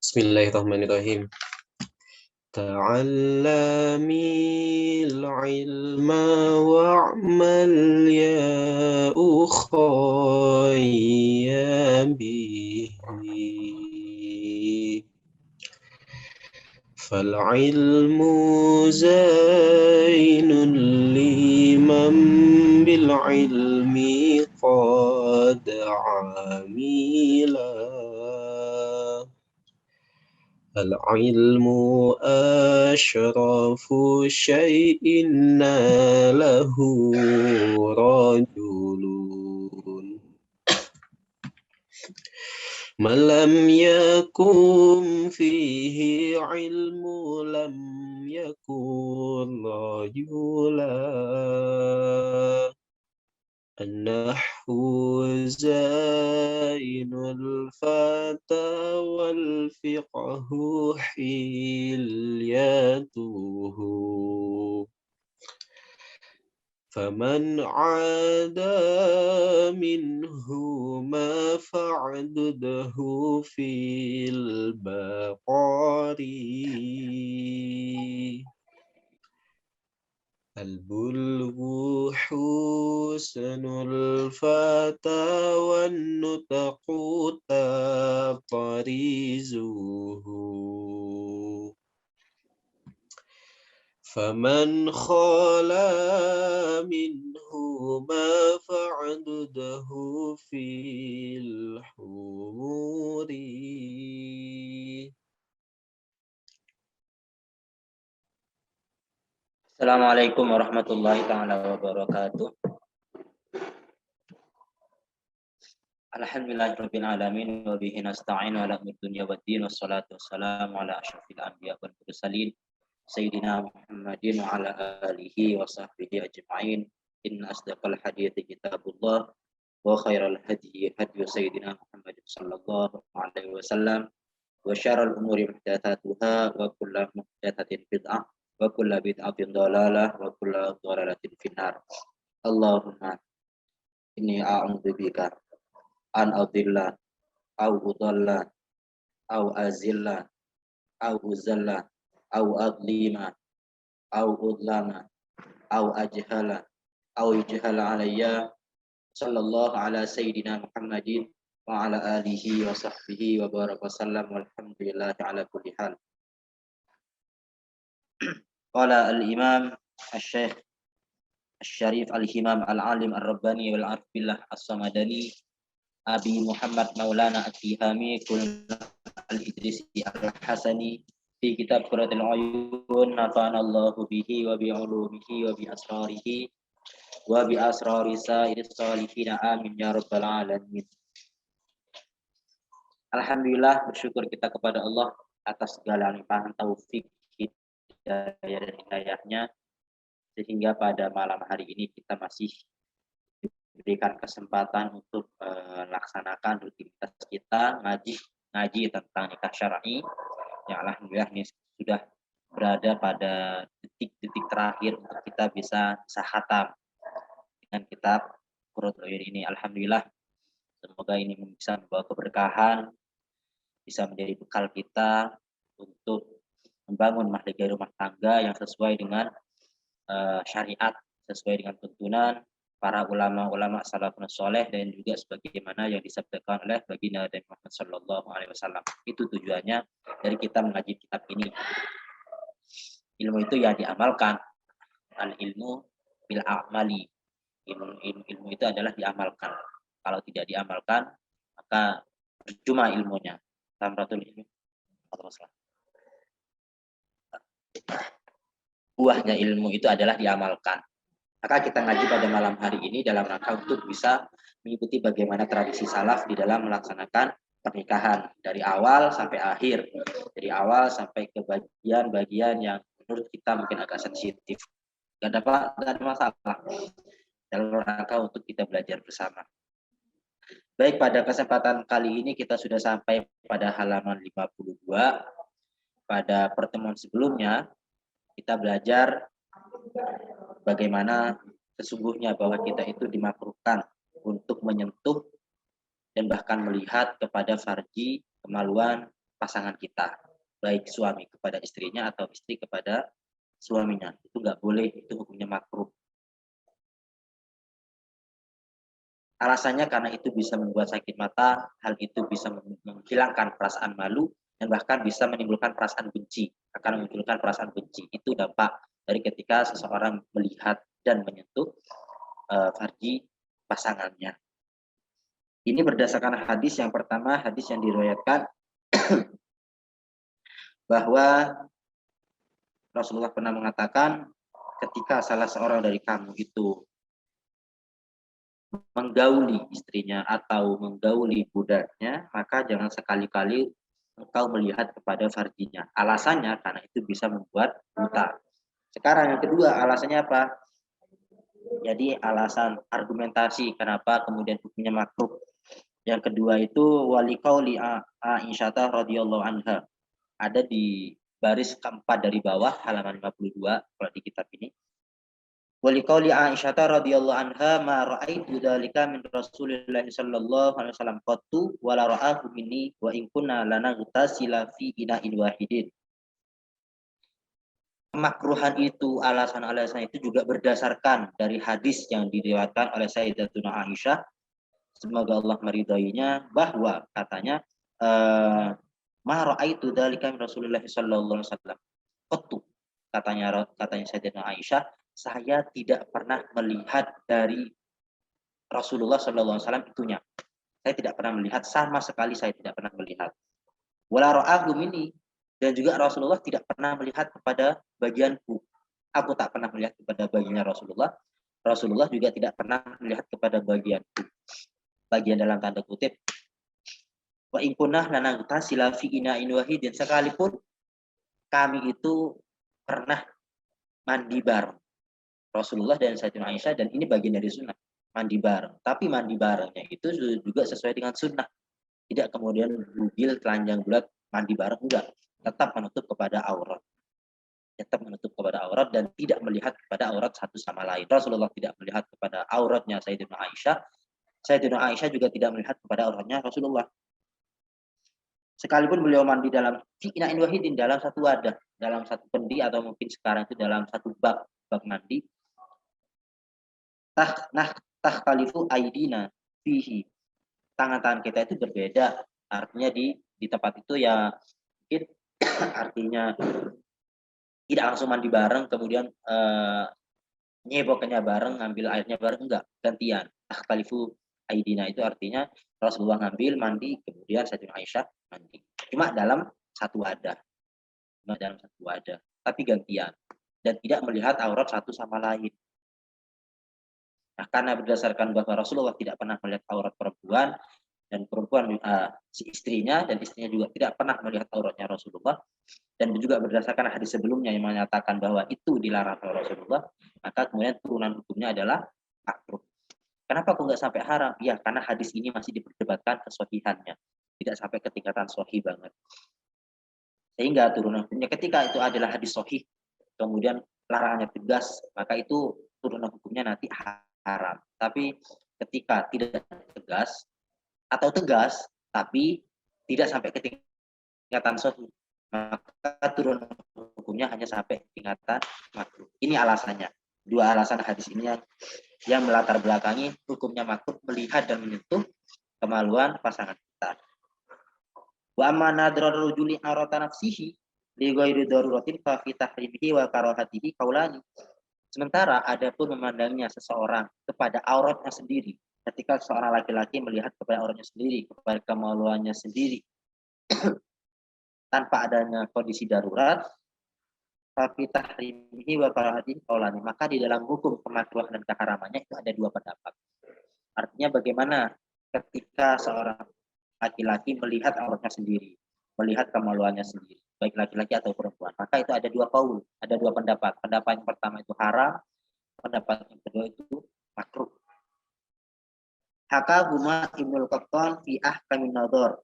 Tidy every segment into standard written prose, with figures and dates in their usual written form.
Bismillahirrahmanirrahim. Ta'allami al-ilma wa'mal ya ukhay ya bihi. Fal-ilmu zainun liman bil-ilmi qad amila. Al-ilmu ashrafu syai'in lahu rajulun malam yakum fihi ilmu lam yakun rajula. An-nahwu zainul fata wal fiqhu hilyatuhu. Faman 'ada minhuma fa'dudhu fil baqari. Al-bulghu husnul fata wan nutaqu taqrizuhu. Faman khala minhuma fa'dudhu fil humuri. Assalamualaikum warahmatullahi ta'ala wabarakatuh. Alhamdulillahirabbil alamin wa bihi nasta'in ala umuri dunya waddin wassalatu wassalamu ala asyrafil anbiya wal mursalin sayyidina Muhammadin wa ala alihi wa sahbihi ajma'in. Inna asdaqal hadithi kitabullah wa khairal hadi hadi sayyidina Muhammadin sallallahu alaihi wasallam wa syarrul umuri muhdatsatuha wa kullu muhdatsatin bid'ah wa kullu bid'atin dhalalah wa kullu dhalalatin finnar. Allahumma inni a'udzubika an adilla au udalla au azilla au uzalla au adlima au udlama au ajhala au yujhala alayya. Sallallahu ala sayyidina Muhammadin wa ala alihi wa sahbihi wa baraka wasallam walhamdulillahi ala kulli hal. Qala al-imam al-syekh al-syarif al-himam al-alim al-rabbani wal-arif billah as-samadani Abi Muhammad Maulana At-Tihami Kul al-Idrisi al-Hasani fi kitab Qurratul Uyun nafa'anallahu bihi wa bi'ulumihi wa bi asrarihi wa bi asrari sa'iris salihin amin ya rabbal alamin. Alhamdulillah, bersyukur kita kepada Allah atas segala limpahan taufik hidayah dan hidayahnya sehingga pada malam hari ini kita masih diberikan kesempatan untuk melaksanakan rutinitas kita ngaji tentang nikah syar'i. Ya alhamdulillah ini sudah berada pada detik-detik terakhir untuk kita bisa khatam dengan kitab Qurratul Uyun ini. Alhamdulillah, semoga ini bisa membawa keberkahan, bisa menjadi bekal kita untuk membangun mahligai rumah tangga yang sesuai dengan syariat, sesuai dengan tuntunan para ulama-ulama salafun soleh dan juga sebagaimana yang disabdakan oleh baginda Nabi Muhammad sallallahu alaihi wasallam. Itu tujuannya dari kita mengaji kitab ini. Ilmu itu ya diamalkan. Al ilmu bil a'mali. Ilmu itu adalah diamalkan. Kalau tidak diamalkan maka percuma ilmunya. Tamratul ilmi. Buahnya ilmu itu adalah diamalkan. Maka kita ngaji pada malam hari ini dalam rangka untuk bisa mengikuti bagaimana tradisi salaf di dalam melaksanakan pernikahan dari awal sampai akhir, dari awal sampai ke bagian-bagian yang menurut kita mungkin agak sensitif. Gak ada masalah dalam rangka untuk kita belajar bersama. Baik, pada kesempatan kali ini kita sudah sampai pada halaman 52. Pada pertemuan sebelumnya kita belajar bagaimana sesungguhnya bahwa kita itu dimakruhkan untuk menyentuh dan bahkan melihat kepada farji, kemaluan pasangan kita, baik suami kepada istrinya atau istri kepada suaminya. Itu nggak boleh, itu hukumnya makruh. Alasannya karena itu bisa membuat sakit mata, hal itu bisa menghilangkan perasaan malu, dan bahkan bisa menimbulkan perasaan benci, akan memunculkan perasaan benci. Itu dampak dari ketika seseorang melihat dan menyentuh farji pasangannya. Ini berdasarkan hadis yang pertama, hadis yang diriwayatkan bahwa Rasulullah pernah mengatakan ketika salah seorang dari kamu itu menggauli istrinya atau menggauli budaknya, maka jangan sekali-kali engkau melihat kepada farjinya. Alasannya karena itu bisa membuat buta. Sekarang yang kedua, alasannya apa? Jadi alasan argumentasi kenapa kemudian hukumnya makruh. Yang kedua itu wali qauli Aisyah radhiyallahu anha. Ada di baris keempat dari bawah halaman 52 kalau di kitab ini. Waliqauli Aisyah radhiyallahu anha ma ra'aitu dzalika min Rasulillah sallallahu alaihi wasallam qattu wa la ra'ahu minni wa in kunna lanaghtasila fi ina'in wahidin. Kemakruhan itu, alasan-alasan itu juga berdasarkan dari hadis yang diriwayatkan oleh Sayyidatuna Aisyah, semoga Allah meridainya, bahwa katanya ma ra'aitu dzalika min Rasulillah sallallahu alaihi wasallam qattu, katanya Sayyidatuna Aisyah, saya tidak pernah melihat dari Rasulullah SAW itunya. Saya tidak pernah melihat, sama sekali saya tidak pernah melihat. Wala ra'ahu minni, dan juga Rasulullah tidak pernah melihat kepada bagianku. Aku tak pernah melihat kepada bagiannya Rasulullah. Rasulullah juga tidak pernah melihat kepada bagianku. Bagian dalam tanda kutip. Wa in kunna lanaghtasila fi ina'in wahidin, sekalipun kami itu pernah mandi bareng. Rasulullah dan Sayyidatina Aisyah, dan ini bagian dari sunnah, mandi bareng. Tapi mandi barengnya itu juga sesuai dengan sunnah. Tidak kemudian bugil, telanjang bulat, mandi bareng, enggak. Tetap menutup kepada aurat. Tetap menutup kepada aurat dan tidak melihat kepada aurat satu sama lain. Rasulullah tidak melihat kepada auratnya Sayyidatina Aisyah. Sayyidatina Aisyah juga tidak melihat kepada auratnya Rasulullah. Sekalipun beliau mandi dalam fi'ina'in wahidin, dalam satu wadah, dalam satu pendi, atau mungkin sekarang itu dalam satu bak mandi, takhtalifu aidina fihi, tangan-tangan kita itu berbeda, artinya di tempat itu ya mungkin artinya tidak langsung mandi bareng kemudian nyebokannya bareng, ngambil airnya bareng, enggak, gantian. Takhtalifu aidina itu artinya Rasulullah ngambil mandi, kemudian Sayyidatina Aisyah mandi, cuma dalam satu wadah, tapi gantian dan tidak melihat aurat satu sama lain. Nah, karena berdasarkan bahwa Rasulullah tidak pernah melihat aurat perempuan, dan perempuan si istrinya, dan istrinya juga tidak pernah melihat auratnya Rasulullah, dan juga berdasarkan hadis sebelumnya yang menyatakan bahwa itu dilarang oleh Rasulullah, maka kemudian turunan hukumnya adalah makruh. Kenapa kok nggak sampai haram? Ya, karena hadis ini masih diperdebatkan kesohihannya, tidak sampai ke tingkatan sohih banget. Sehingga turunan hukumnya ketika itu adalah hadis sohih, kemudian larangannya tegas, maka itu turunan hukumnya nanti haram. Tapi ketika tidak tegas atau tegas tapi tidak sampai ke tingkatan sahih, maka turunan hukumnya hanya sampai tingkatan makruh. Ini alasannya. Dua alasan hadis ini yang melatar belakangi hukumnya makruh melihat dan menyentuh kemaluan pasangan kita. Wa amma nadrar rajuli arata nafsihi li ghairi daruratin fa fi tahrimihi wa karahatihi qaulani. Sementara adapun memandangnya seseorang kepada auratnya sendiri, ketika seorang laki-laki melihat kepada auratnya sendiri, kepada kemaluannya sendiri, tanpa adanya kondisi darurat, tapi tahrimihi wa karahatihi qaulani, maka di dalam hukum kemakruhan dan keharamannya itu ada dua pendapat. Artinya bagaimana ketika seorang laki-laki melihat auratnya sendiri, melihat kemaluannya sendiri, baik laki-laki atau perempuan, maka itu ada dua qaul, ada dua pendapat. Pendapat yang pertama itu haram, pendapat yang kedua itu makruh. Haka huma Ibnul Qattan fi ahkamin nadhar.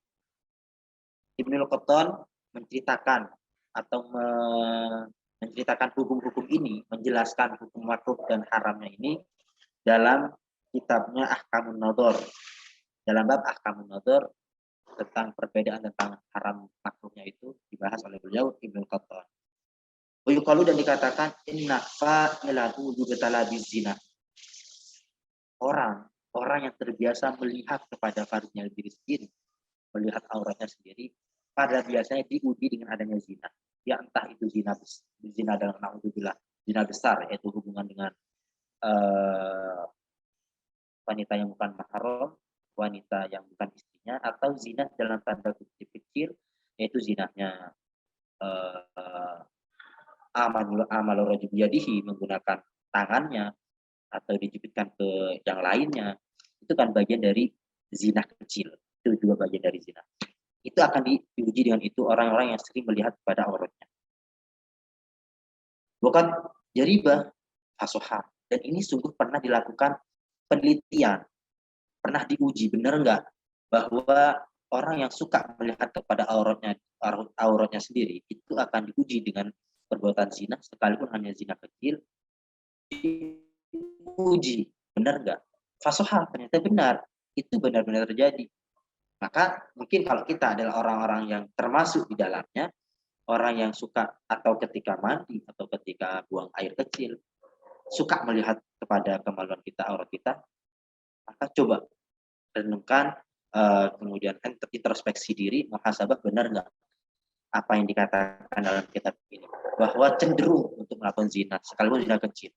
Ibnul Qattan menceritakan atau menceritakan hukum-hukum ini, menjelaskan hukum makruh dan haramnya ini dalam kitabnya Ahkamun Nadhar. Dalam bab Ahkamun Nadhar, tentang perbedaan tentang haram makruhnya itu dibahas oleh beliau Ibnu Qattan. Uyukalu dan dikatakan inna fa'ilahu yubtala bizina. Orang yang terbiasa melihat kepada farjnya diri sendiri, melihat auratnya sendiri, pada biasanya diuji dengan adanya zina. Ya entah itu zina dalam naudzubillah, zina besar yaitu hubungan dengan wanita yang bukan mahram, wanita yang bukan istrinya, atau zina dalam tanda kutip kecil yaitu zinahnya amal rajul biyadihi, menggunakan tangannya atau dijepitkan ke yang lainnya, itu kan bagian dari zina kecil, itu juga bagian dari zina. Itu akan diuji dengan itu orang-orang yang sering melihat pada auratnya. Bukan jaribah fasoha, dan ini sungguh pernah dilakukan penelitian, pernah diuji benar enggak bahwa orang yang suka melihat kepada auratnya sendiri itu akan diuji dengan perbuatan zina, sekalipun hanya zina kecil, diuji benar enggak. Fasoha, ternyata benar, itu benar-benar terjadi. Maka mungkin kalau kita adalah orang-orang yang termasuk di dalamnya, orang yang suka atau ketika mandi atau ketika buang air kecil suka melihat kepada kemaluan kita, aurat kita, maka coba renungkan, kemudian introspeksi diri, muhasabah, benar nggak apa yang dikatakan dalam kitab ini, bahwa cenderung untuk melakukan zina sekalipun zina kecil.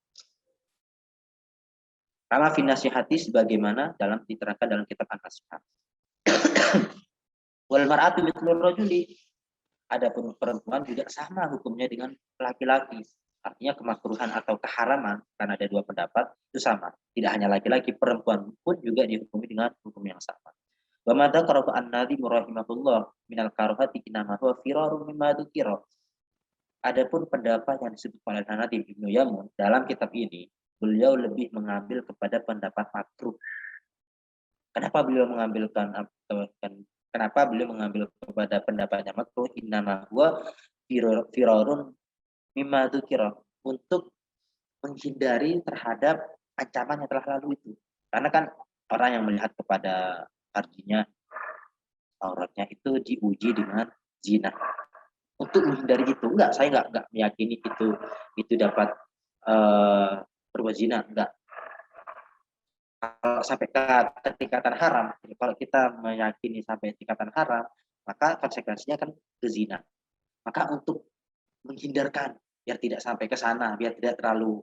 Kama fi nasihati, sebagaimana dalam diterangkan dalam kitab An-Nasihat. Wal mar'atu mithlur rajuli, adapun perempuan juga sama hukumnya dengan laki-laki. Artinya kemakruhan atau keharaman, karena ada dua pendapat, itu sama. Tidak hanya laki-laki, perempuan pun juga dihukumi dengan hukum yang sama. Wa ma dzakara an-nadhim rahimahullah minal karohati inama huwa firarun mimma dzukira. Adapun pendapat yang disebut oleh An-Nadhim Ibnu Yamun dalam kitab ini, beliau lebih mengambil kepada pendapat makruh. Kenapa beliau mengambil kepada pendapatnya makruh? Innama huwa firarun mimma dzukira, untuk menghindari terhadap ancaman yang telah lalu itu. Karena kan orang yang melihat kepada artinya auratnya itu diuji dengan zina. Untuk menghindari itu, saya enggak meyakini itu dapat berbuat zina, enggak. Kalau sampai ke tingkatan haram, kalau kita meyakini sampai tingkatan haram, maka konsekuensinya kan ke zina. Maka untuk menghindarkan biar tidak sampai ke sana, biar tidak terlalu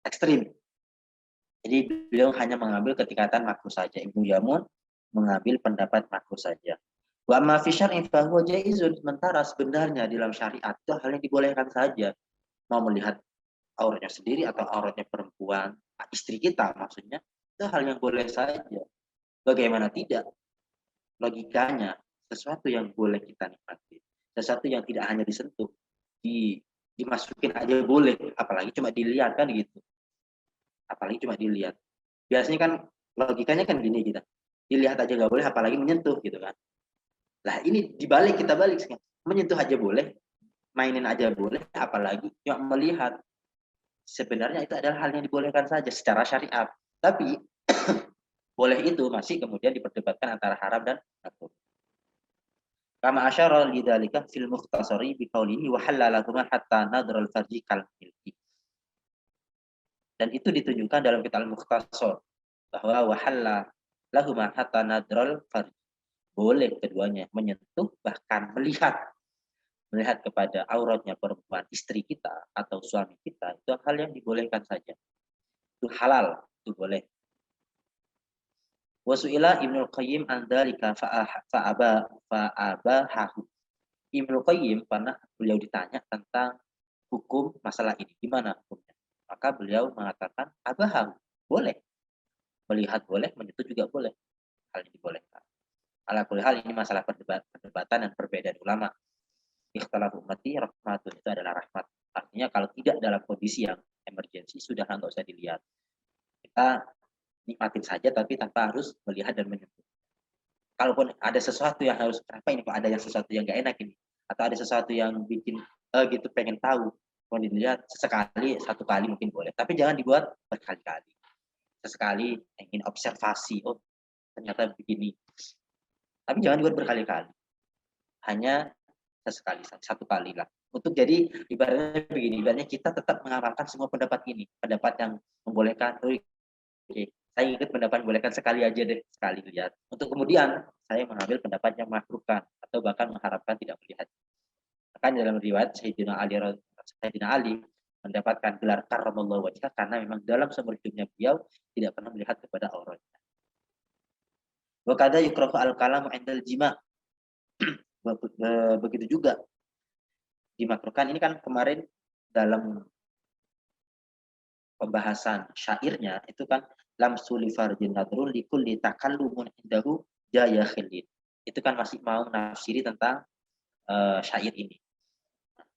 ekstrim, jadi beliau hanya mengambil ketingkatan makruh saja. Ibnu Yamun mengambil pendapat makruh saja. Wa ma fi syar'in fa huwa jaizun, sementara sebenarnya dalam syariat itu hal yang dibolehkan saja. Mau melihat auratnya sendiri atau auratnya perempuan, istri kita maksudnya, itu hal yang boleh saja. Bagaimana tidak? Logikanya, sesuatu yang boleh kita nikmati, sesuatu yang tidak hanya disentuh, dimasukin aja boleh, apalagi cuma dilihat kan gitu. Apalagi cuma dilihat. Biasanya kan logikanya kan gini kita. Dilihat aja nggak boleh, apalagi menyentuh gitu kan. Lah ini kita balik sekarang. Menyentuh aja boleh, mainin aja boleh, apalagi cuma melihat. Sebenarnya itu adalah hal yang dibolehkan saja secara syariat. Tapi boleh itu masih kemudian diperdebatkan antara haram dan makruh. Kama asyara lidzalika fil mukhtasari bi qawlihi wa halala lahum hatta nadra al-farji kal milki. Dan itu ditunjukkan dalam kitab Al-Mukhtasar bahwa wahalla lahuma hatta nadral farj, boleh keduanya menyentuh bahkan melihat kepada auratnya perempuan, istri kita atau suami kita, itu hal yang dibolehkan saja, itu halal, itu boleh. Wasu'ila Ibnu Qayyim an dzalika fa'abahahu. Ibnu Qayyim pernah beliau ditanya tentang hukum masalah ini, gimana hukumnya? Maka beliau mengatakan abaham, boleh. Melihat boleh, menyentuh juga boleh. Hal ini dibolehkan. Ala kulli hal, ini masalah perdebatan dan perbedaan ulama. Ikhtalafu ummati rahmatun, itu adalah rahmat. Artinya kalau tidak dalam kondisi yang emergensi, sudah nggak usah dilihat. Kita nikmatin saja, tapi tanpa harus melihat dan menyentuh. Kalaupun ada sesuatu yang harus, kenapa ini kok ada yang sesuatu yang nggak enak ini? Atau ada sesuatu yang bikin gitu pengen tahu, mau dilihat sesekali, satu kali mungkin boleh, tapi jangan dibuat berkali-kali. Sesekali ingin observasi, oh ternyata begini, Tapi jangan dibuat berkali-kali. Hanya sesekali, satu kali lah. Untuk jadi ibaratnya begini, ibaratnya kita tetap mengamalkan semua pendapat ini. Pendapat yang membolehkan, oke, saya ikut pendapat membolehkan sekali aja deh, sekali lihat. Untuk kemudian saya mengambil pendapat yang makruhkan atau bahkan mengharapkan tidak melihat. Bahkan dalam riwayat Sayyidina Ali mendapatkan gelar karramallahu wajhah karena memang dalam seumur hidupnya beliau tidak pernah melihat kepada auratnya. Wa kadza yukrahu al-kalamu 'indal jima'. Begitu juga dimakruhkan. Ini kan kemarin dalam pembahasan syairnya itu kan lam suli farjin nadrul likulli takallumun indahu jaya khilid. Itu kan masih mau nafsiri tentang syair ini.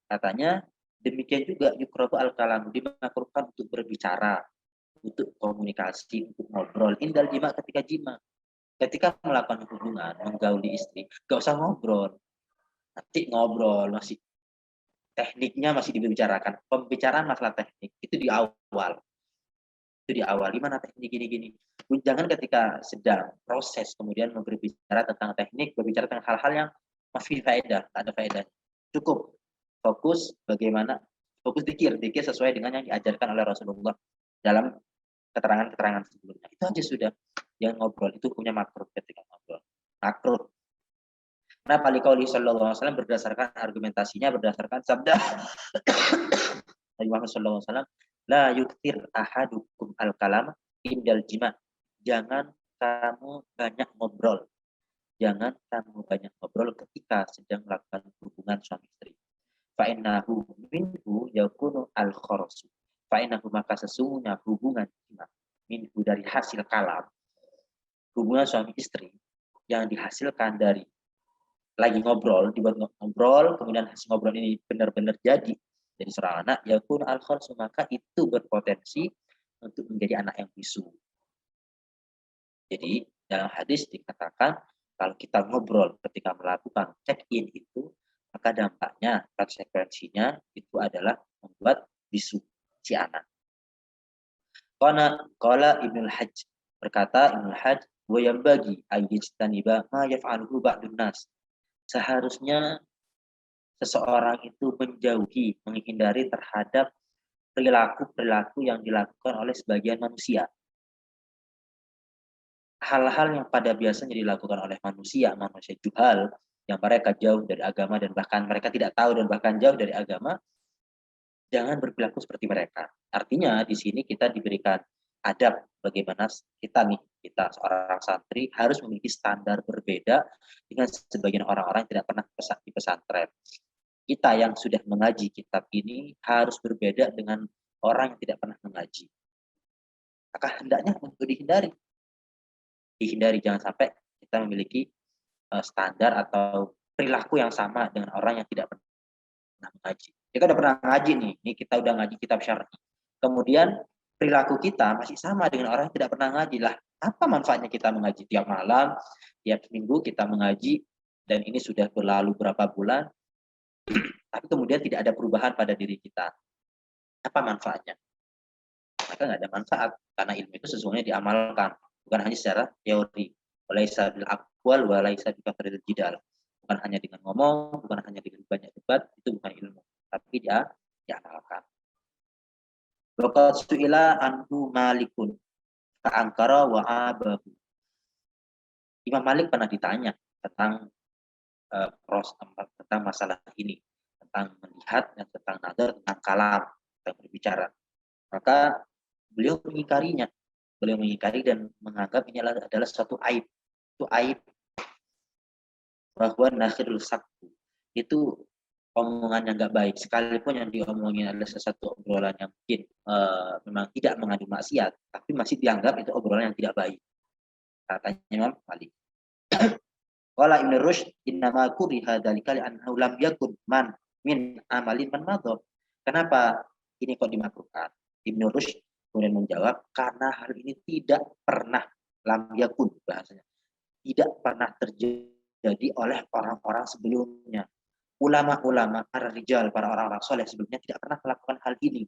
Katanya demikian juga yukrahu al-kalam, dimakruhkan untuk berbicara, untuk komunikasi, untuk ngobrol indal jima, ketika jima. Ketika melakukan hubungan, menggauli istri, gak usah ngobrol. Nanti ngobrol, masih tekniknya masih dibicarakan. Pembicaraan masalah teknik itu di awal. Itu di awal, gimana teknik gini-gini. Jangan ketika sedang proses kemudian berbicara tentang teknik, berbicara tentang hal-hal yang masih faedah, tak ada faedah. Cukup fokus bagaimana, fokus dikir sesuai dengan yang diajarkan oleh Rasulullah dalam keterangan-keterangan sebelumnya. Itu aja sudah. Yang ngobrol itu punya makruh ketika ngobrol. Makruh. Kenapa liqauli sallallahu alaihi wasallam, berdasarkan argumentasinya berdasarkan sabda Nabi Muhammad sallallahu alaihi wasallam, la yuktir ahadukum al-kalam indal jima. Jangan kamu banyak ngobrol. Jangan kamu banyak ngobrol ketika sedang melakukan hubungan suami istri. Fa'innahu minhu yakunu al-kharasu. Fa'innahu, maka sesungguhnya hubungan minhu dari hasil kalam, hubungan suami istri yang dihasilkan dari lagi ngobrol, dibuat ngobrol, kemudian hasil ngobrol ini benar-benar jadi seorang anak, yakun al-kharasu, maka itu berpotensi untuk menjadi anak yang bisu. Jadi dalam hadis dikatakan kalau kita ngobrol ketika melakukan check-in itu, maka dampaknya, konsekuensinya itu adalah membuat bisu si anak. Qala Ibnul Hajj, berkata Ibnul Hajj, wa yambagi ayyajtaniba ma yaf'aluhu ba'dun nas. Seharusnya seseorang itu menjauhi, menghindari terhadap perilaku-perilaku yang dilakukan oleh sebagian manusia. Hal-hal yang pada biasanya dilakukan oleh manusia juhal, yang mereka jauh dari agama dan bahkan mereka tidak tahu dan bahkan jauh dari agama, jangan berperilaku seperti mereka. Artinya di sini kita diberikan adab bagaimana kita seorang santri harus memiliki standar berbeda dengan sebagian orang-orang yang tidak pernah di pesantren. Kita yang sudah mengaji kitab ini harus berbeda dengan orang yang tidak pernah mengaji. Maka hendaknya untuk dihindari, jangan sampai kita memiliki standar atau perilaku yang sama dengan orang yang tidak pernah mengaji. Kita udah pernah ngaji nih, kita udah ngaji kitab syar'i. Kemudian perilaku kita masih sama dengan orang yang tidak pernah ngaji. Lah, apa manfaatnya kita mengaji tiap malam, tiap minggu kita mengaji, dan ini sudah berlalu berapa bulan, tapi kemudian tidak ada perubahan pada diri kita. Apa manfaatnya? Maka nggak ada manfaat, karena ilmu itu sesungguhnya diamalkan, bukan hanya secara teori. Walaisa bil aqwal walaisa bi kathril jidal. Bukan hanya dengan ngomong, bukan hanya dengan banyak debat, itu bukan ilmu, tapi dia diamalkan. Waqad su'ila anhu Malikun fa'ankara wa abahu. Imam Malik pernah ditanya tentang tentang masalah ini, tentang melihat dan tentang nadar, tentang kalam, tentang berbicara. Maka beliau mengingkarinya. Beliau mengingkari dan menganggap ini adalah suatu aib. Itu aib. Bahwa nakhirul sabtu. Itu omongan yang nggak baik. Sekalipun yang diomongin adalah sesuatu obrolan yang mungkin memang tidak mengandung maksiat, tapi masih dianggap itu obrolan yang tidak baik. Katanya Imam Malik. Qala Ibnu Rushd, innama kuriha dzalika li'annahu lam yakun man min amalin man madha. Kenapa ini kok dimakruhkan? Ibnu Rushd kemudian menjawab, karena hal ini tidak pernah, lam yakun bahasanya, tidak pernah terjadi oleh orang-orang sebelumnya. Ulama-ulama, para rijal, para orang-orang soleh sebelumnya tidak pernah melakukan hal ini.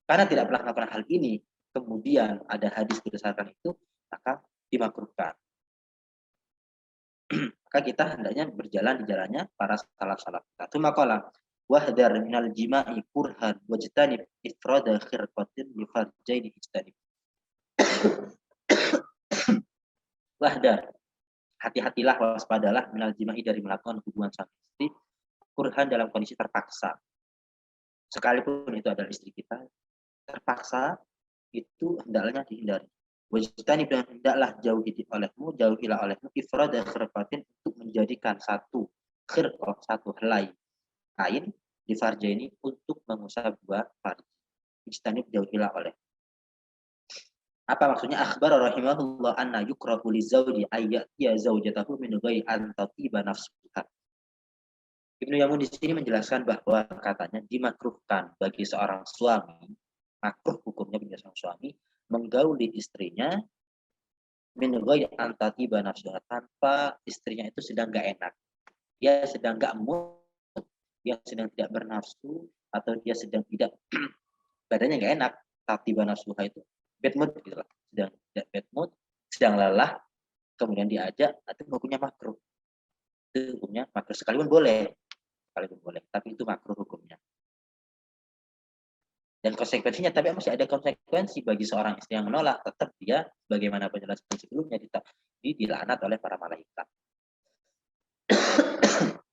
Karena tidak pernah melakukan hal ini, kemudian ada hadis berdasarkan itu, maka dimakruhkan. Maka kita hendaknya berjalan di jalannya para salaf-salaf. Itu makalah wahdar minal jima'i kurhan wajtanib ifrada khirqatin li farjaini ijtanib. Wahdar, hati-hatilah, waspadalah minal jima'i dari melakukan hubungan suami istri kurhan dalam kondisi terpaksa. Sekalipun itu adalah istri kita, terpaksa itu hendaknya dihindari. Wajtani dan hendaklah jauhilah olehmu ifrada khirqatin untuk menjadikan satu khirqah, satu helai kain di farja ini untuk mengusap buah farji. Ijtanib jauhilah oleh. Apa maksudnya? Akhbar rahimahullah anna yukrahu lizawji ayyatiya zawjatahu min ghairi an tatiba nafsuha. Ibnu Yamun di sini menjelaskan bahwa katanya dimakruhkan bagi seorang suami, makruh hukumnya bagi seorang suami menggauli istrinya min ghairi an tatiba nafsuha, tanpa istrinya itu sedang enggak enak. Dia sedang enggak mood, dia sedang tidak bernafsu, atau dia sedang tidak badannya enggak enak. Tatiba nafsuha itu bad mood gitu lah. Sedang tidak bad mood, sedang lelah, kemudian diajak, itu hukumnya makruh. Itu hukumnya makruh, sekalipun boleh, tapi itu makruh hukumnya. Dan konsekuensinya, tapi masih ada konsekuensi bagi seorang istri yang menolak, tetap dia bagaimana penjelasan sebelumnya dilaknat oleh para malaikat.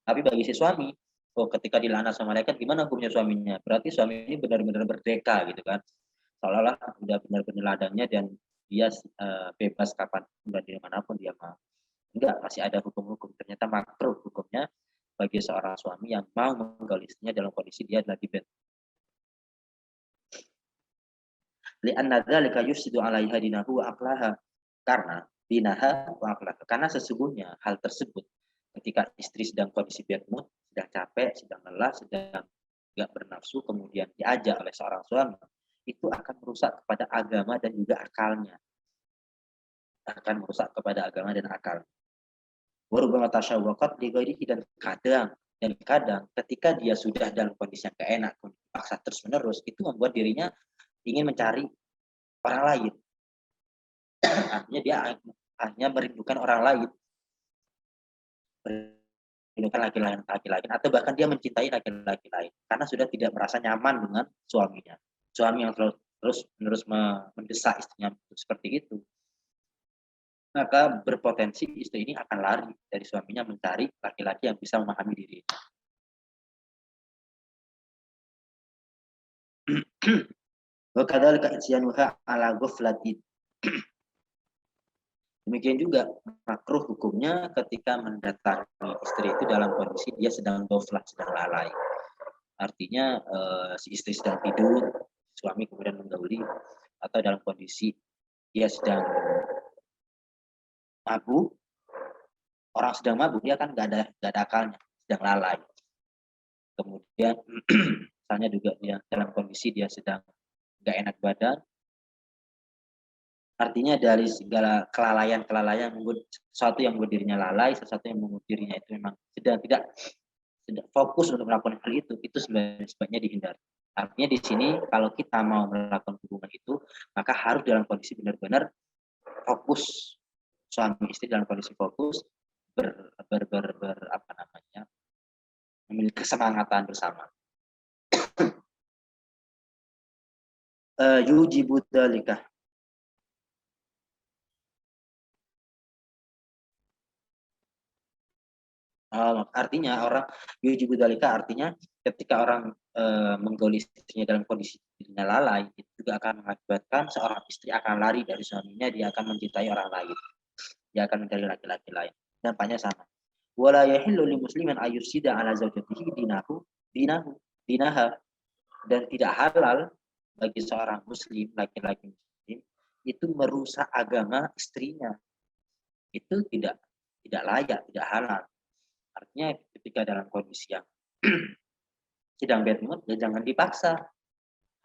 Tapi bagi si suami, ketika dilaknat sama malaikat, gimana hukumnya suaminya? Berarti suami ini benar-benar merdeka gitu kan, seolah-olah sudah benar-benar ladangnya dan dia bebas kapan dan di manapun dia mau. Enggak, masih ada hukum-hukum. Ternyata makruh hukumnya bagi seorang suami yang mau menggauli istrinya dalam kondisi dia lagi bed. Li'anna dzalika yufsidu 'alaiha dinahu wa aqlaha. Karena dinaha wa aqlaha. Karena sesungguhnya hal tersebut ketika istri sedang kondisi bad mood, sedang capek, sedang lelah, sedang enggak bernafsu, kemudian diajak oleh seorang suami, itu akan merusak kepada agama dan juga akalnya. Akan merusak kepada agama dan akal. Warubama tasyawwaqat li ghairihi, dan kadang ketika dia sudah dalam kondisi yang gak enak, paksa terus-menerus, itu membuat dirinya ingin mencari orang lain. Artinya dia hanya merindukan orang lain. Merindukan laki-laki lain, atau bahkan dia mencintai laki-laki lain karena sudah tidak merasa nyaman dengan suaminya. Suami yang terus-menerus mendesak istrinya seperti itu, maka berpotensi istri ini akan lari dari suaminya mencari laki-laki yang bisa memahami dirinya. Wa kadzalika isyanuha ala ghaflatin. Demikian juga makruh hukumnya ketika mendatangi istri itu dalam kondisi dia sedang ghaflah, sedang lalai. Artinya si istri sedang tidur, suami kemudian menggauli, atau dalam kondisi dia sedang mabuk, orang sedang mabuk dia kan nggak ada akalnya, sedang lalai. Kemudian misalnya juga dia dalam kondisi dia sedang nggak enak badan, artinya dari segala kelalaian sesuatu yang membuat dirinya lalai, sesuatu yang membuat dirinya itu memang sedang tidak fokus untuk melakukan hal itu sebaiknya dihindari. Artinya di sini kalau kita mau melakukan hubungan itu, maka harus dalam kondisi benar-benar fokus, suami istri dalam kondisi fokus, memiliki kesemangatan bersama. Yujibu dzalika. Artinya orang yujibu dzalika, artinya ketika orang menggauli istrinya dalam kondisi dirinya lalai, itu juga akan mengakibatkan seorang istri akan lari dari suaminya, dia akan mencintai orang lain, dia akan mencari laki-laki lain. Dampaknya sama. Wala yahillu lil muslimin ayyusida ala zawjatihi dinaha, dan tidak halal bagi seorang muslim, laki-laki muslim itu merusak agama istrinya. Itu tidak layak, tidak halal. Artinya ketika dalam kondisi yang sedang bad mood, ya jangan dipaksa.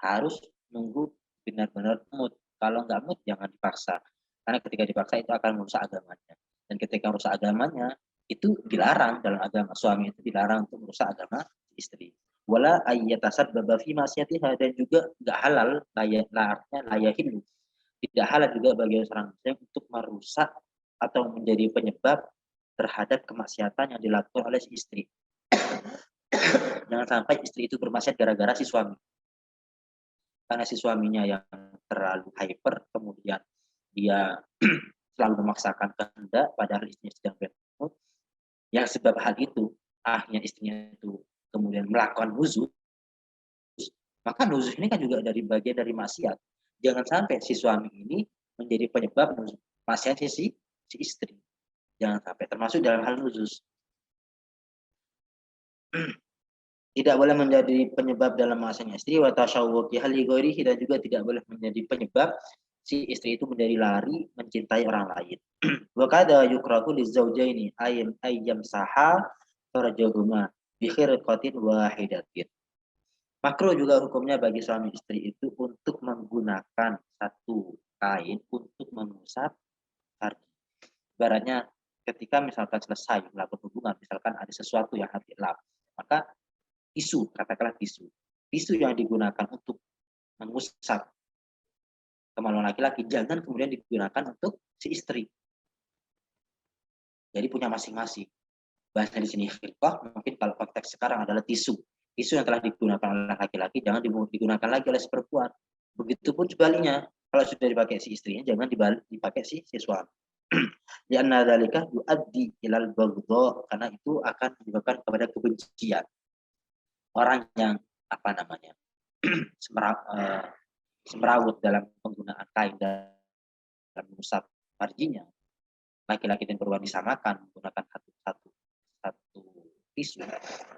Harus nunggu benar-benar mood. Kalau nggak mood, jangan dipaksa. Karena ketika dipaksa itu akan merusak agamanya. Dan ketika merusak agamanya, itu dilarang dalam agama. Suami itu dilarang untuk merusak agama istri. Wala ayyatasabbaba fi ma'siyatiha, dan juga nggak halal, artinya layahin. Tidak halal juga bagi seorang muslim untuk merusak atau menjadi penyebab terhadap kemaksiatan yang dilakukan oleh si istri. Jangan sampai istri itu bermaksiat gara-gara si suami. Karena si suaminya yang terlalu hyper, kemudian dia selalu memaksakan kehendak, padahal istrinya sedang bad mood. Yang sebab hal itu, akhirnya istrinya itu kemudian melakukan nuzul, maka nuzul ini kan juga dari bagian dari maksiat. Jangan sampai si suami ini menjadi penyebab maksiat si istri. Jangan sampai, termasuk dalam hal nuzul. Tidak boleh menjadi penyebab dalam maksiatnya istri, wa tasyawwuqi hali ghairihi, dan juga tidak boleh menjadi penyebab si istri itu menjadi lari mencintai orang lain. Wa kada yukrahu lizaujaini ayyam saha farjahuma bi khirqatin wahidatin. Makruh juga hukumnya bagi suami istri itu untuk menggunakan satu kain untuk mengusap farji. Ibaratnya ketika misalkan selesai melakukan hubungan, misalkan ada sesuatu yang harus dilap, maka tisu, katakanlah tisu yang digunakan untuk mengusap kemaluan laki-laki, jangan kemudian digunakan untuk si istri. Jadi punya masing-masing. Bahasanya di sini khilqah, mungkin kalau konteks sekarang adalah tisu yang telah digunakan oleh laki-laki jangan digunakan lagi oleh si perempuan. Begitupun sebaliknya, kalau sudah dipakai si istrinya jangan dipakai si suami. Di anna dzalika yuaddi ilal baghdha, karena itu akan menyebabkan kepada kebencian. Orang yang semrawut dalam penggunaan kain dalam mengusap farjinya, laki-laki dan perempuan disamakan menggunakan satu tisu,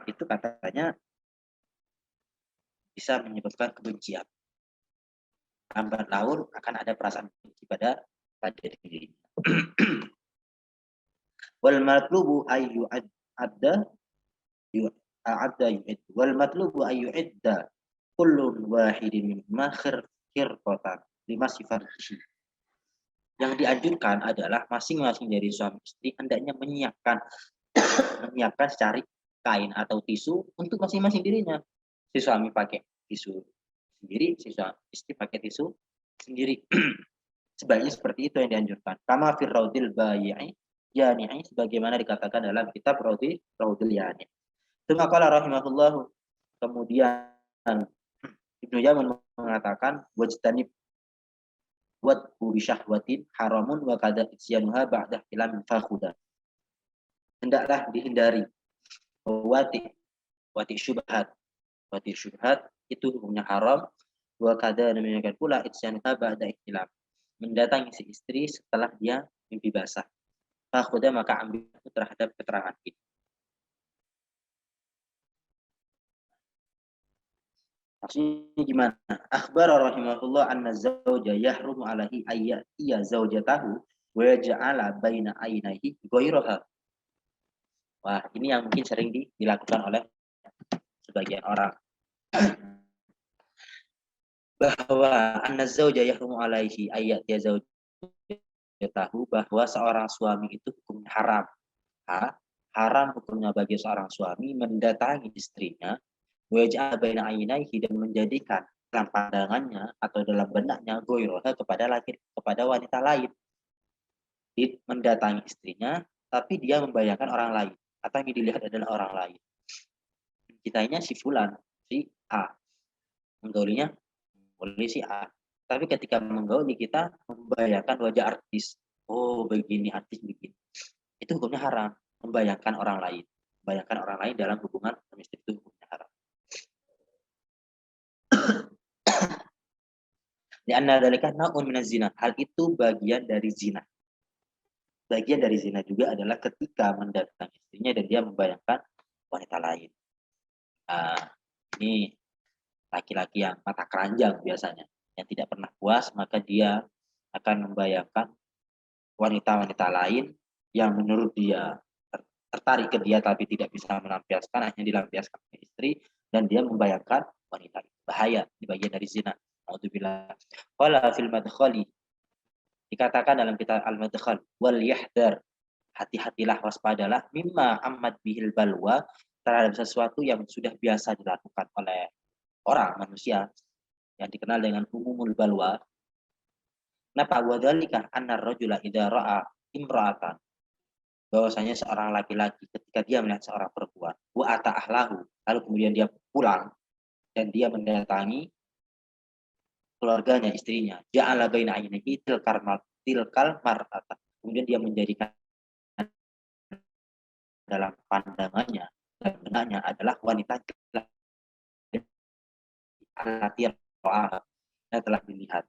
itu katanya bisa menyebabkan kebencian. Lambat laun akan ada perasaan benci pada diri. Wal matlubu ayyu adda yu'id wal matlubu ayyu idda kullun wahidin mimma khirqatan lima sifat. Yang dianjurkan adalah masing-masing dari suami istri hendaknya menyiapkan secari kain atau tisu untuk masing-masing dirinya. Si suami pakai tisu sendiri, si istri pakai tisu sendiri. Sebaiknya seperti itu yang dianjurkan. Kama fir raudil bayi'i yani'i, sebagaimana dikatakan dalam kitab Raudil Yani. Tsumma qala rahimahullah, kemudian Ibnu Yaman mengatakan wajtanib wat syahwatin haramun wa kadza isyanuha ba'da hilam fakhuda. Hendaklah dihindari wati syubhat. Wati syubhat itu hukumnya haram, wa kadza demikian pula isyanuha ba'da hilam, mendatangi si istri setelah dia mimpi basah. Fakhuda, maka ambil terhadap keterangan ini. Maksudnya gimana? Akhbar rahimahullah anna zawja yahrumu alaihi ayyatiya zawjatahu wa yaj'ala baina ainaihi ghairaha. Wah, ini yang mungkin sering dilakukan oleh sebagian orang. Bahwa anna zawja yahrumu alaihi ayyatiya zawjatahu, bahwa seorang suami itu hukumnya haram. Haram hukumnya bagi seorang suami mendatangi istrinya, wajah baina ainaihi, dan menjadikan dalam pandangannya atau dalam benaknya goiroha kepada wanita lain. Mendatangi istrinya tapi dia membayangkan orang lain, atau yang dilihat adalah orang lain. Kitanya si fulan, si A, menggaulinya oleh si A, tapi ketika menggauli kita membayangkan wajah artis. Oh begini, artis begini. Itu hukumnya haram, membayangkan orang lain. Membayangkan orang lain dalam hubungan domestik itu hukumnya haram. Lianna dzalika naun minaz zina. Hal itu bagian dari zina. Bagian dari zina juga adalah ketika mendatangi istrinya dan dia membayangkan wanita lain. Ini laki-laki yang mata keranjang biasanya, yang tidak pernah puas, maka dia akan membayangkan wanita-wanita lain yang menurut dia tertarik ke dia tapi tidak bisa melampiaskan, hanya dilampiaskan ke istri, dan dia membayangkan wanita itu. Bahaya, di bagian dari zina. Alhamdulillah. Qala fil madkhali, dikatakan dalam kitab al-madkhal, wal yahdar, hati-hatilah, waspadalah, mimma ammad bihil balwa, terhadap sesuatu yang sudah biasa dilakukan oleh orang manusia yang dikenal dengan umumul balwa. Napa wadhalika anna rajula idza ra'a imra'atan, bahwasanya seorang laki-laki ketika dia melihat seorang perempuan, wa ata'ahlahu, lalu kemudian dia pulang dan dia mendatangi keluarganya, istrinya, ja'ala baina ainihi tilkal mar'ata. Kemudian dia menjadikan dalam pandangannya dan benaknya adalah wanita yang telah melihat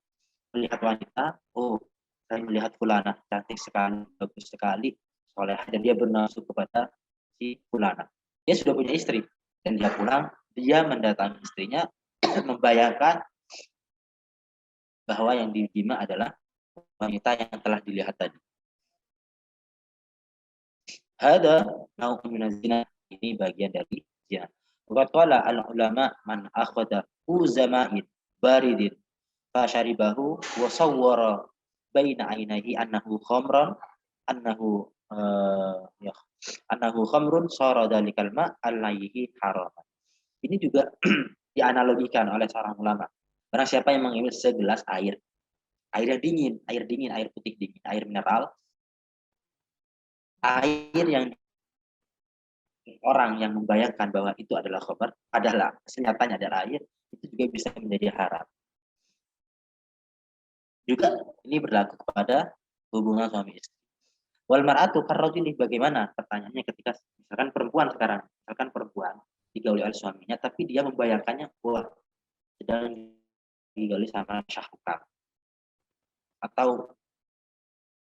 wanita, oh saya melihat fulana cantik sekali, bagus sekali, soleh, dan dia bernafsu kepada si fulana. Dia sudah punya istri dan dia pulang, dia mendatangi istrinya membayangkan bahwa yang diterima adalah wanita yang telah dilihat tadi. Ada nau'un minaz zina, ini bagian dari zina. Wa qala al-ulama man akhadha zama'in baridin fa syaribahu wa sawwara baina ainaihi annahu khamran annahu ya annahu khamrun sara dalikal ma' alaihi haram. Ini juga dianalogikan oleh seorang ulama. Barang siapa yang mengambil segelas air yang dingin, air putih dingin, air mineral, air yang orang yang membayangkan bahwa itu adalah khamr, padahal senyatanya adalah air, itu juga bisa menjadi haram. Juga ini berlaku kepada hubungan suami istri. Wal mar'atu karrajuli, bagaimana pertanyaannya ketika misalkan perempuan digauli oleh suaminya tapi dia membayangkannya wah sedang digauli sama Syahrukan, atau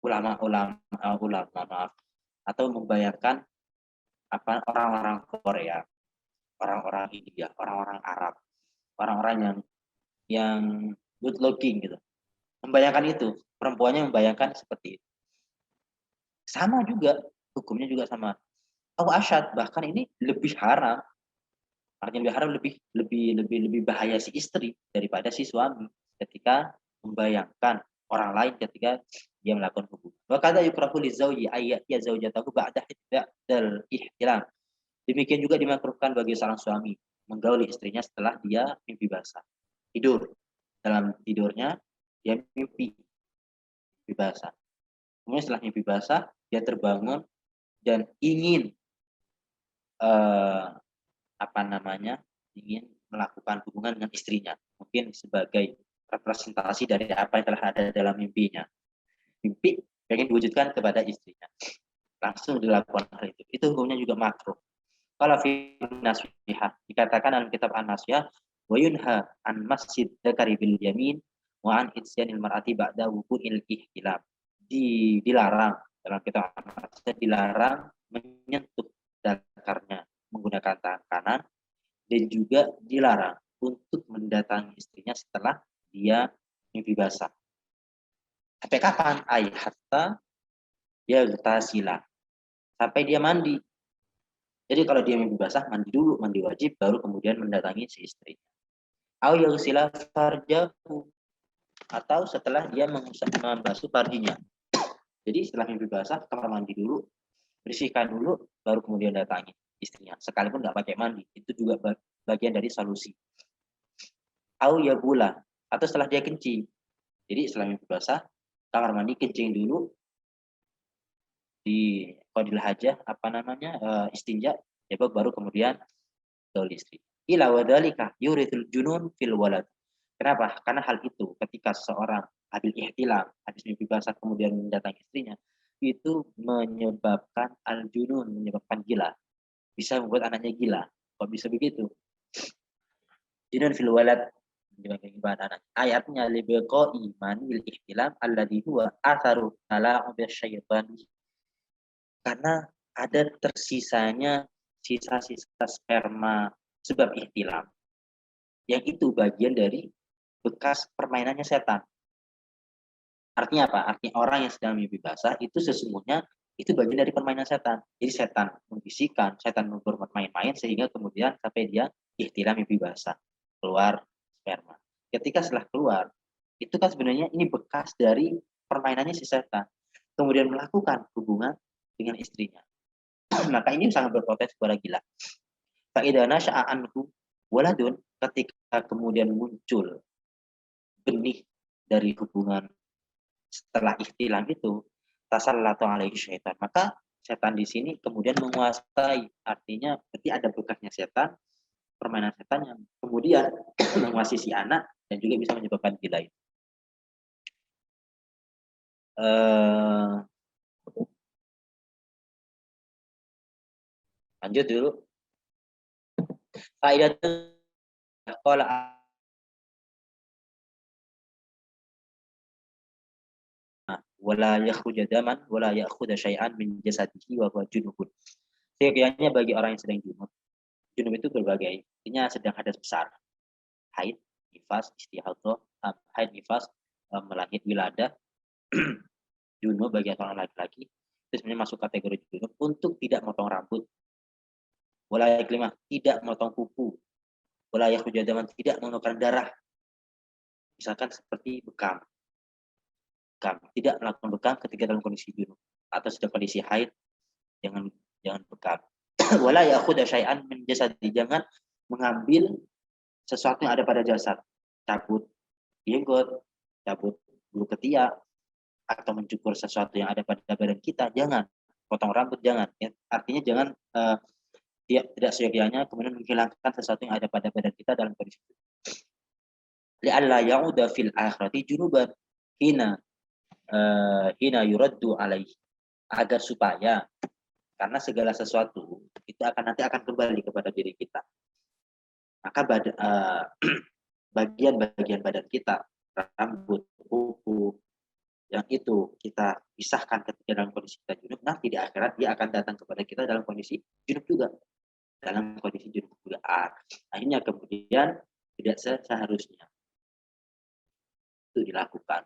ulama maaf, atau membayangkan apa orang-orang Korea, orang-orang India, orang-orang Arab, orang-orang yang good looking gitu. Membayangkan itu, perempuannya membayangkan seperti itu. Sama juga, hukumnya juga sama. Oh asyad, bahkan ini lebih haram. Artinya lebih haram, lebih bahaya si istri daripada si suami ketika membayangkan orang lain ketika dia melakukan hubungan. Wa kadza yukrahu lizauji ayyati zaujatahu ba'da dal ihtilam. Demikian juga dimakruhkan bagi seorang suami menggauli istrinya setelah dia mimpi basah. Tidur. Dalam tidurnya dia mimpi basah. Kemudian setelah mimpi basah dia terbangun dan ingin ingin melakukan hubungan dengan istrinya. Mungkin sebagai representasi dari apa yang telah ada dalam mimpinya. Mimpi pengen diwujudkan kepada istrinya. Langsung dilakukan hal itu. Itu hukumnya juga makruh. Kalau fi nasihah dikatakan dalam kitab An-Nasihah wa yunha an masjid dzakari bil yamin wa an isyanil mar'ati ba'da wuqu'il ihtilam. Dilarang dalam kitab An-Nasihah, dilarang menyentuh zakarnya menggunakan tangan kanan, dan juga dilarang untuk mendatangi istrinya setelah dia mimpi basah. Sampai kapan? Hatta ya tasila, sampai dia mandi. Jadi kalau dia mimpi basah, mandi dulu, mandi wajib, baru kemudian mendatangi si istri. Au yaghsila farjahu, atau setelah dia membasuh farjinya. Jadi setelah mimpi basah, kamar mandi dulu, bersihkan dulu, baru kemudian datangi istrinya. Sekalipun nggak pakai mandi, itu juga bagian dari solusi. Au yabula, atau setelah dia kencing. Jadi setelah mimpi basah, kamar mandi kencing dulu, di qadil hajah istinja, ya baru kemudian gaul istri. Ila wadhalika yurithul junun fil walad. Kenapa? Karena hal itu ketika seseorang habis ihtilam, habis mimpi basah kemudian mendatangi istrinya, itu menyebabkan al-junun, menyebabkan gila. Bisa membuat anaknya gila. Kok bisa begitu? Junun fil walad, menyebabkan anak. Ayatnya libeqo iman bil ihtilam alladhi huwa atharu tala'u bisyaitan. Karena ada tersisanya sisa-sisa sperma sebab ihtilam. Yang itu bagian dari bekas permainannya setan. Artinya apa? Artinya orang yang sedang mimpi basah itu sesungguhnya itu bagian dari permainan setan. Jadi setan membisikkan, setan bermain-main sehingga kemudian sampai dia ihtilam mimpi basah, keluar sperma. Ketika setelah keluar, itu kan sebenarnya ini bekas dari permainannya si setan. Kemudian melakukan hubungan dengan istrinya. Maka ini sangat berpotensi kepada gila. Fa'idha nasya'a anhu waladun, ketika kemudian muncul benih dari hubungan setelah ihtilam itu, tasallatu alaihi syaitan, maka setan di sini kemudian menguasai, artinya berarti ada bekasnya setan, permainan setan yang kemudian menguasai si anak dan juga bisa menyebabkan gila itu. Lanjut dulu. Faedah qala wala yakhruja daman wala ya'khudha syai'an min jasadihi wa huwa junubun. Seyogyanya bagi orang yang sedang junub. Junub itu berbagai, artinya sedang hadas besar. Haid, nifas, istihadhah, haid, nifas, melahir wiladah. Junub bagi orang laki-laki itu sebenarnya masuk kategori junub untuk tidak motong rambut. Wala yaklimah, tidak motong kuku. Wala yakhruja daman, tidak mengeluarkan darah. Misalkan seperti bekam. Tidak melakukan bekam ketika dalam kondisi junub atau sedang kondisi haid, jangan bekam. Wala ya'khudha syai'an min jasadi, jangan mengambil sesuatu yang ada pada jasad, cabut jenggot, cabut bulu ketiak, atau mencukur sesuatu yang ada pada badan kita, jangan. Potong rambut jangan. Artinya jangan tidak seyogyanya kemudian menghilangkan sesuatu yang ada pada badan kita dalam kondisi itu. Li'alla ya'uda fil akhirati junuban hina yuraddu alaihi, agar supaya, karena segala sesuatu itu nanti akan kembali kepada diri kita. Maka bagian-bagian badan kita, rambut, kuku, yang itu kita pisahkan ketika dalam kondisi kita junub, nanti di akhirat dia akan datang kepada kita dalam kondisi junub juga. Akhirnya kemudian tidak seharusnya itu dilakukan.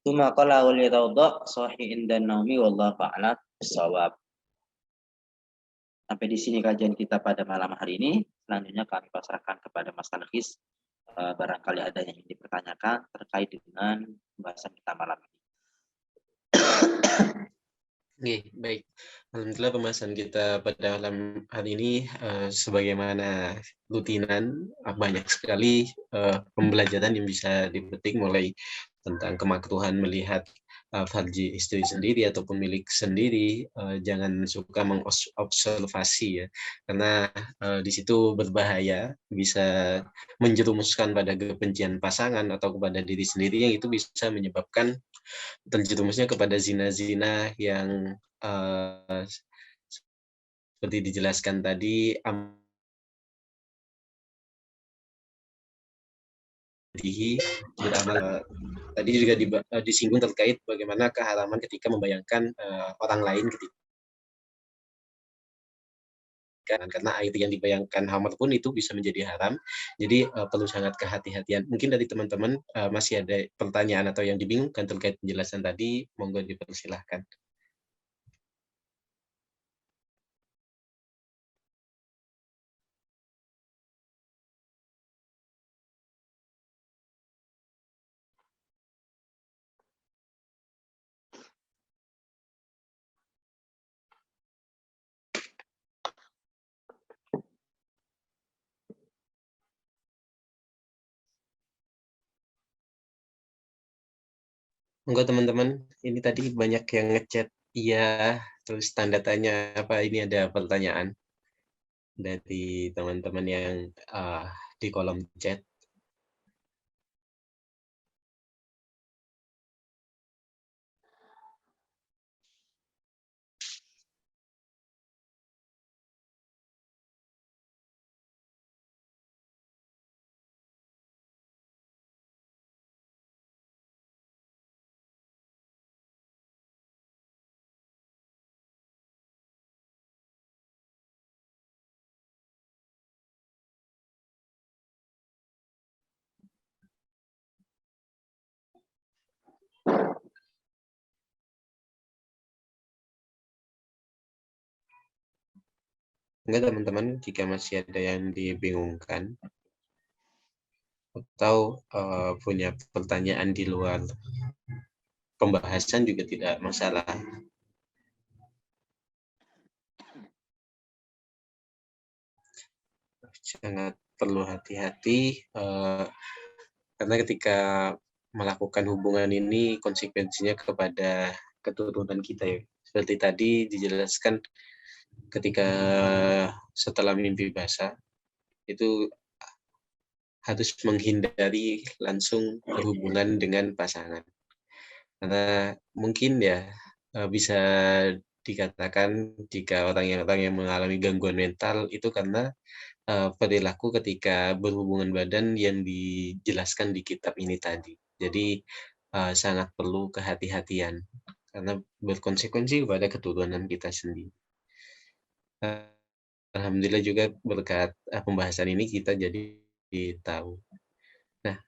Tsumma qala wal yatawadda sahih inda naumi wallahu a'lam bissawab. Sampai di sini kajian kita pada malam hari ini. Selanjutnya kami pasrahkan kepada Mas Talhis, barangkali ada yang ingin dipertanyakan terkait dengan pembahasan kita malam ini. Oke, baik. Alhamdulillah pembahasan kita pada malam hari ini sebagaimana rutinan, banyak sekali pembelajaran yang bisa dipetik, mulai tentang kemakruhan melihat farji istri sendiri ataupun milik sendiri. Jangan suka mengobservasi ya, karena di situ berbahaya, bisa menjerumuskan pada kebencian pasangan atau kepada diri sendiri, yang itu bisa menyebabkan terjerumusnya kepada zina-zina yang seperti dijelaskan tadi, tadi juga disinggung terkait bagaimana keharaman ketika membayangkan orang lain ketika, karena air yang dibayangkan hamar pun itu bisa menjadi haram. Jadi perlu sangat kehati-hatian. Mungkin dari teman-teman masih ada pertanyaan atau yang dibingungkan terkait penjelasan tadi, monggo dipersilahkan. Monggo teman-teman, ini tadi banyak yang ngechat iya, terus tanda tanya apa, ini ada pertanyaan dari teman-teman yang di kolom chat. Enggak teman-teman, jika masih ada yang dibingungkan atau punya pertanyaan di luar pembahasan juga tidak masalah. Sangat perlu hati-hati karena ketika melakukan hubungan ini konsekuensinya kepada keturunan kita ya. Seperti tadi dijelaskan ketika setelah mimpi basah itu harus menghindari langsung berhubungan dengan pasangan. Karena mungkin ya bisa dikatakan jika orang yang mengalami gangguan mental itu karena perilaku ketika berhubungan badan yang dijelaskan di kitab ini tadi. Jadi sangat perlu kehati-hatian karena berkonsekuensi kepada keturunan kita sendiri. Alhamdulillah juga berkat pembahasan ini kita jadi tahu. Nah,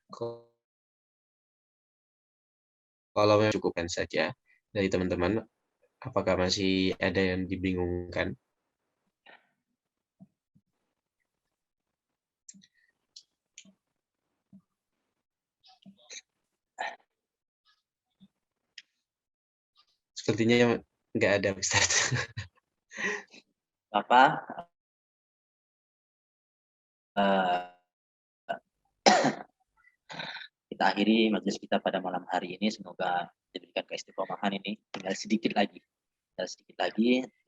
kalau memang cukupkan saja dari teman-teman, apakah masih ada yang dibingungkan? Sepertinya nggak ada, Ustaz. Apa? Kita akhiri majelis kita pada malam hari ini. Semoga diberikan keistiqomahan ini. Tinggal sedikit lagi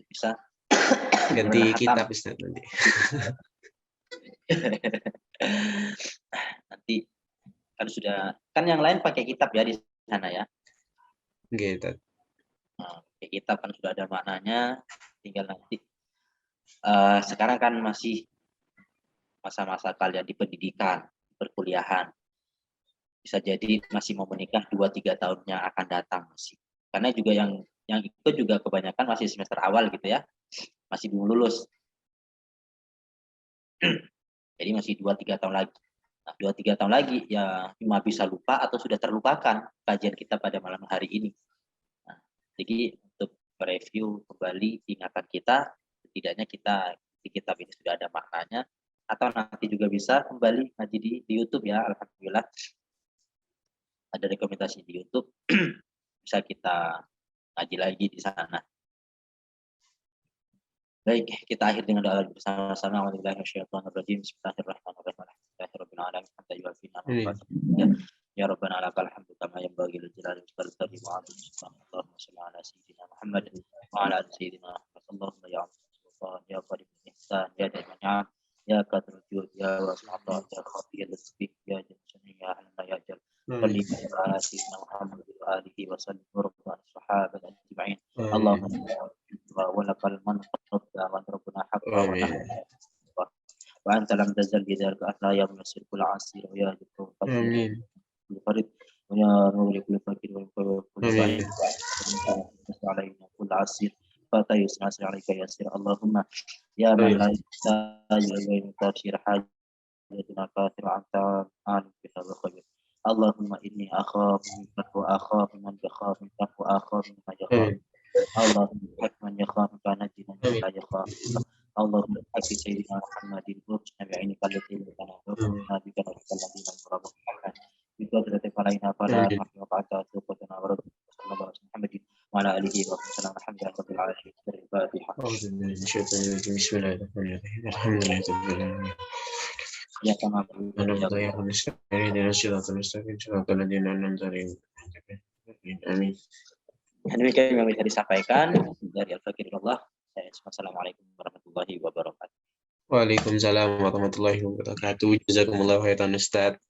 bisa ganti kitab, Ustaz, nanti. Nanti kan yang lain pakai kitab ya di sana ya. Gitu. Nah, pakai kitab kan sudah ada maknanya. Tinggal nanti sekarang kan masih masa-masa kalian di pendidikan, perkuliahan. Bisa jadi masih mau menikah 2-3 tahun yang akan datang masih. Karena juga yang ikut juga kebanyakan masih semester awal gitu ya. Masih belum lulus. Jadi masih 2-3 tahun lagi. Nah, 2-3 tahun lagi ya cuma bisa lupa atau sudah terlupakan kajian kita pada malam hari ini. Nah, jadi untuk mereview kembali ingatan kita, setidaknya kita di kitab ini sudah ada maknanya, atau nanti juga bisa kembali ngaji di YouTube ya. Alhamdulillah ada rekomendasi di YouTube, bisa kita ngaji lagi di sana. Baik, kita akhir dengan doa bersama-sama. Bismillahirrahmanirrahim. Ya Rabbana lakal hamdu kama yanbaghi li jalali wajhika wa Allahumma shalli ala sayyidina Muhammad wa ala ali sayyidina Muhammad. Allahumma ya Allah ya Qadir ihsan ya Daimana ya Qadir jud ya Rasulullah ya Khatir rizqi ya Jannah ya Allah ya Jal. Salli ala sayyidina Muhammad wa alihi wa sallim wa rabbana sahabat ajma'in. Allahumma wa lakal manqad wa rabbuna haqqa wa anta lam tazal bidzalika ahla ya munassir kul asir ya jabbar Amin. Farid ya nuri kul fakir wa kul sa'id alaina kul asir fata yusnasir alaika yasir Allahumma ya man la ilaha tafsir hajatina kathir anta alim kita wa khabir Allahumma inni akhafu minka wa akhafu man yakhafu minka wa akhafu man yakhafu Allahumma hakman yakhafu kana jinan la yakhafu Allahumma hakki sayyidina Muhammadin wa nabi'ini kallati kana nabi kana kalladina yurabu بقدرة علينا فلا نحن وقعت توبتنا ورد صلى الله عليه محمد وعلى آله وسلم الحمد لله رب العالمين الفاتحة. بسم الله الرحمن الرحيم الحمد لله رب العالمين. Ya kama Amin. Demikian yang bisa disampaikan dari Al-Fakirullah. Assalamualaikum warahmatullahi wabarakatuh. Waalaikumsalam warahmatullahi wabarakatuh. Jazakumullah khairan Ustaz.